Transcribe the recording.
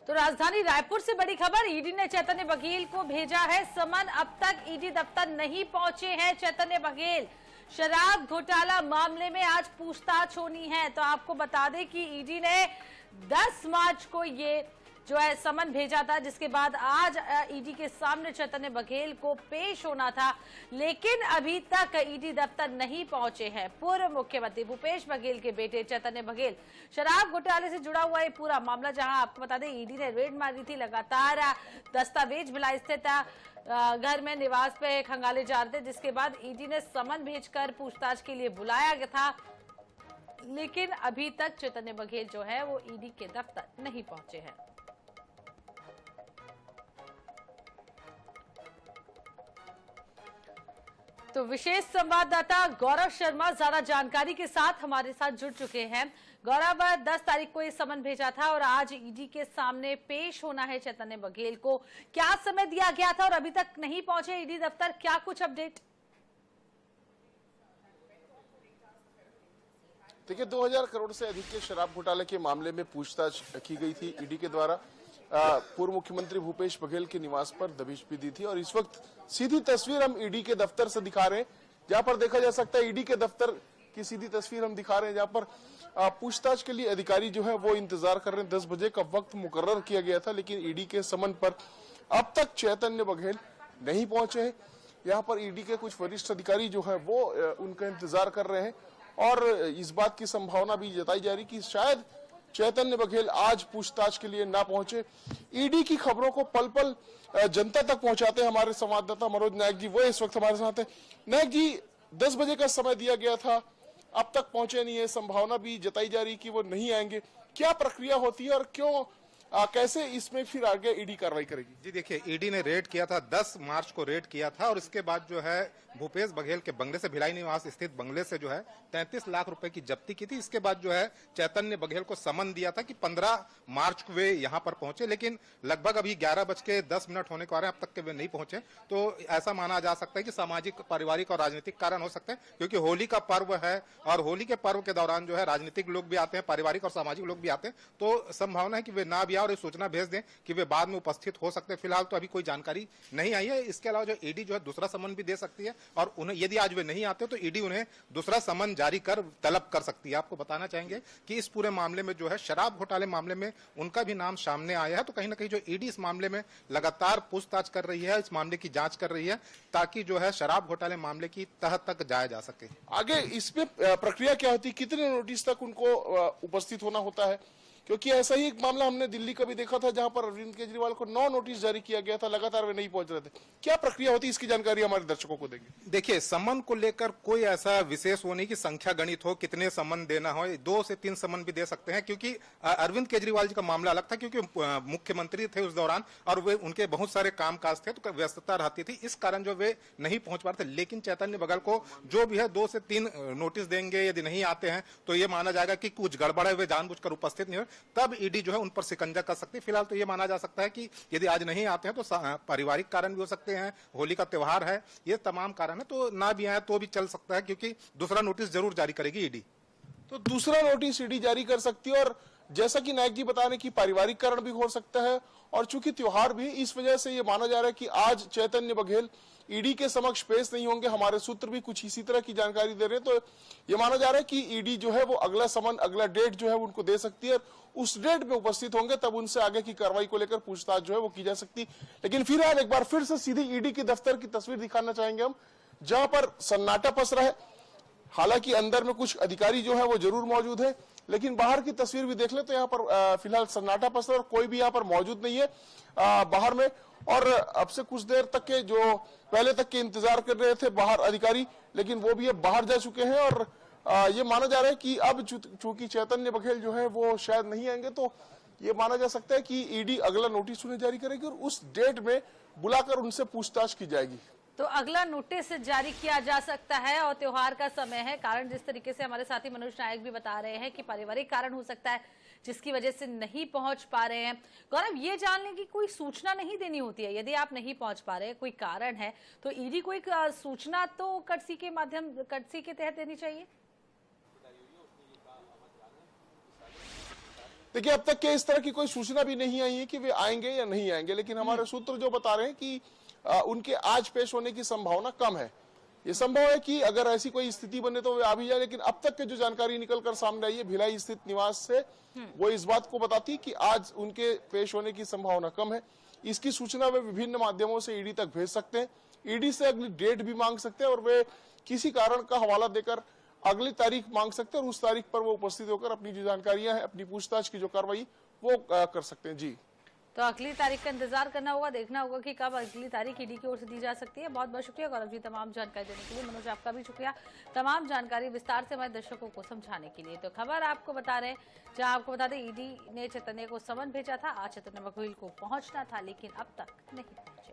तो राजधानी रायपुर से बड़ी खबर, ईडी ने चैतन्य बघेल को भेजा है समन। अब तक ईडी दफ्तर नहीं पहुंचे हैं चैतन्य बघेल। शराब घोटाला मामले में आज पूछताछ होनी है। तो आपको बता दें कि ईडी ने 10 मार्च को ये जो है समन भेजा था, जिसके बाद आज ईडी के सामने चैतन्य बघेल को पेश होना था, लेकिन अभी तक ईडी दफ्तर नहीं पहुंचे हैं। पूर्व मुख्यमंत्री भूपेश बघेल के बेटे चैतन्य बघेल, शराब घोटाले से जुड़ा हुआ ये पूरा मामला, जहां आपको बता दें ईडी ने रेड मारी थी, लगातार दस्तावेज भिलाई स्थित घर में निवास पे खंगाले जा रहे थे, जिसके बाद ईडी ने समन भेजकर पूछताछ के लिए बुलाया गया था, लेकिन अभी तक चैतन्य बघेल जो है वो ईडी के दफ्तर नहीं पहुंचे हैं। तो विशेष संवाददाता गौरव शर्मा ज्यादा जानकारी के साथ हमारे साथ जुड़ चुके हैं। गौरव, 10 तारीख को ये समन भेजा था और आज ईडी के सामने पेश होना है चैतन्य बघेल को। क्या समय दिया गया था और अभी तक नहीं पहुंचे ईडी दफ्तर, क्या कुछ अपडेट? देखिए, 2000 करोड़ से अधिक के शराब घोटाले के मामले में पूछताछ की गई थी ईडी के द्वारा। पूर्व मुख्यमंत्री भूपेश बघेल के निवास पर दबिश भी दी थी और इस वक्त सीधी तस्वीर हम ईडी के दफ्तर से दिखा रहे हैं, जहां पर देखा जा सकता है ईडी के दफ्तर की सीधी तस्वीर हम दिखा रहे हैं, जहां पर पूछताछ के लिए अधिकारी जो है वो इंतजार कर रहे हैं। 10 बजे का वक्त मुकर्रर किया गया था, लेकिन ईडी के समन पर अब तक चैतन्य बघेल नहीं पहुंचे हैं। यहाँ पर ईडी के कुछ वरिष्ठ अधिकारी जो है वो उनका इंतजार कर रहे हैं और इस बात की संभावना भी जताई जा रही कि शायद चैतन्य बघेल आज पूछताछ के लिए ना पहुंचे। ईडी की खबरों को पल पल जनता तक पहुंचाते हैं हमारे संवाददाता मनोज नायक जी, वो इस वक्त हमारे साथ हैं। नायक जी, 10 बजे का समय दिया गया था, अब तक पहुंचे नहीं है, संभावना भी जताई जा रही कि वो नहीं आएंगे। क्या प्रक्रिया होती है और क्यों कैसे इसमें फिर आगे ईडी कार्रवाई करेगी? जी देखिए, ईडी ने रेड किया था, 10 मार्च को रेड किया था और इसके बाद जो है भूपेश बघेल के बंगले से, भिलाई निवास स्थित बंगले से जो है 33 लाख रुपए की जब्ती की थी। इसके बाद जो है चैतन्य बघेल को समन दिया था कि 15 मार्च को वे यहां पर पहुंचे, लेकिन लगभग अभी 11:10 होने को आ रहे हैं, अब तक के वे नहीं पहुंचे। तो ऐसा माना जा सकता है कि सामाजिक, पारिवारिक और राजनीतिक कारण हो सकते हैं, क्योंकि होली का पर्व है और होली के पर्व के दौरान जो है राजनीतिक लोग भी आते हैं, पारिवारिक और सामाजिक लोग भी आते हैं, तो संभावना है कि वे ना भी आए और सूचना भेज दें कि वे बाद में उपस्थित हो सकते हैं। फिलहाल तो अभी कोई जानकारी नहीं आई है। इसके अलावा जो ईडी जो है दूसरा समन भी दे सकती है और उन्हें, यदि आज वे नहीं आते तो ईडी उन्हें दूसरा समन जारी कर तलब कर सकती है। आपको बताना चाहेंगे कि इस पूरे मामले में जो है शराब घोटाले मामले में उनका भी नाम सामने आया है, तो कहीं ना कहीं जो ईडी इस मामले में लगातार पूछताछ कर रही है, इस मामले की जांच कर रही है, ताकि जो है शराब घोटाले मामले की तह तक जाया जा सके। आगे इसमें प्रक्रिया क्या होती है, कितने नोटिस तक उनको उपस्थित होना होता है? क्योंकि ऐसा ही एक मामला हमने दिल्ली का भी देखा था, जहां पर अरविंद केजरीवाल को 9 नोटिस जारी किया गया था, लगातार वे नहीं पहुंच रहे थे। क्या प्रक्रिया होती है, इसकी जानकारी हमारे दर्शकों को देंगे। देखिए, समन को लेकर कोई ऐसा विशेष वो नहीं कि संख्या गणित हो, कितने समन देना हो, 2 से 3 समन भी दे सकते हैं, क्योंकि अरविंद केजरीवाल जी का मामला अलग था, क्योंकि मुख्यमंत्री थे उस दौरान और वे, उनके बहुत सारे कामकाज थे, तो व्यस्तता रहती थी, इस कारण जो वे नहीं पहुंच पा रहे थे। लेकिन चैतन्य बघेल को जो भी है 2 से 3 नोटिस देंगे, यदि नहीं आते हैं तो ये माना जाएगा कि कुछ गड़बड़ है, वे जानबूझकर उपस्थित नहीं हो, तब ईडी जो है उन पर शिकंजा कर सकती है। फिलहाल तो ये माना जा सकता है कि यदि आज नहीं आते हैं तो पारिवारिक कारण भी हो सकते हैं, होली का त्योहार है, ये तमाम कारण है, तो ना भी आए तो भी चल सकता है, क्योंकि दूसरा नोटिस जरूर जारी करेगी ईडी। तो दूसरा नोटिस ईडी जारी कर सकती है और जैसा कि नायक जी बता रहे कि पारिवारिक कारण भी हो सकता है और चूंकि त्योहार भी, इस वजह से ये माना जा रहा है कि आज चैतन्य बघेल ईडी के समक्ष पेश नहीं होंगे। हमारे सूत्र भी कुछ इसी तरह की जानकारी दे रहे हैं, तो ये माना जा रहा है कि ईडी जो है वो अगला समन, अगला डेट जो है उनको दे सकती है, उस डेट में उपस्थित होंगे, तब उनसे आगे की कार्रवाई को लेकर पूछताछ जो है वो की जा सकती। लेकिन फिलहाल एक बार फिर से सीधी ईडी के दफ्तर की तस्वीर दिखाना चाहेंगे हम, जहां पर सन्नाटा पसरा है। हालांकि अंदर में कुछ अधिकारी जो है वो जरूर मौजूद है, लेकिन बाहर की तस्वीर भी देख ले तो यहाँ पर फिलहाल सन्नाटा पसरा और कोई भी यहाँ पर मौजूद नहीं है बाहर में। और अब से कुछ देर तक के जो पहले तक के इंतजार कर रहे थे बाहर अधिकारी, लेकिन वो भी अब बाहर जा चुके हैं और ये माना जा रहा है कि अब चूंकि चैतन्य बघेल जो है वो शायद नहीं आएंगे, तो ये माना जा सकता है कि ईडी अगला नोटिस उन्हें जारी करेगी और उस डेट में बुलाकर उनसे पूछताछ की जाएगी। तो अगला नोटिस जारी किया जा सकता है और त्योहार का समय है, कारण जिस तरीके से हमारे साथी मनोज नायक भी बता रहे हैं कि पारिवारिक कारण हो सकता है जिसकी वजह से नहीं पहुंच पा रहे हैं। गौरव, ये जानने की कोई सूचना नहीं देनी होती है, यदि आप नहीं पहुंच पा रहे, कोई कारण है तो ईडी को एक सूचना तो कटसी के तहत देनी चाहिए। देखिए, अब तक के इस तरह की कोई सूचना भी नहीं आई है कि वे आएंगे या नहीं आएंगे, लेकिन हमारे सूत्र जो बता रहे हैं कि उनके आज पेश होने की संभावना कम है। ये संभव है कि अगर ऐसी कोई स्थिति बने तो वे आ भी जाए, लेकिन अब तक के जो जानकारी निकलकर सामने आई है भिलाई स्थित निवास से, वो इस बात को बताती है कि आज उनके पेश होने की संभावना कम है। इसकी सूचना वे विभिन्न माध्यमों से ईडी तक भेज सकते हैं, ईडी से अगली डेट भी मांग सकते हैं और वे किसी कारण का हवाला देकर अगली तारीख मांग सकते हैं और उस तारीख पर वो उपस्थित होकर अपनी जो जानकारियां हैं, अपनी पूछताछ की जो कार्रवाई वो कर सकते हैं। जी, तो अगली तारीख का इंतजार करना होगा, देखना होगा कि कब अगली तारीख ईडी की ओर से दी जा सकती है। बहुत बहुत शुक्रिया गौरव जी तमाम जानकारी देने के लिए। मनोज, आपका भी शुक्रिया तमाम जानकारी विस्तार से हमारे दर्शकों को समझाने के लिए। तो खबर आपको बता रहे हैं, जहां आपको बता दें ईडी ने चैतन्य को समन भेजा था। आज चैतन्य बघेल को पहुंचना था, लेकिन अब तक नहीं।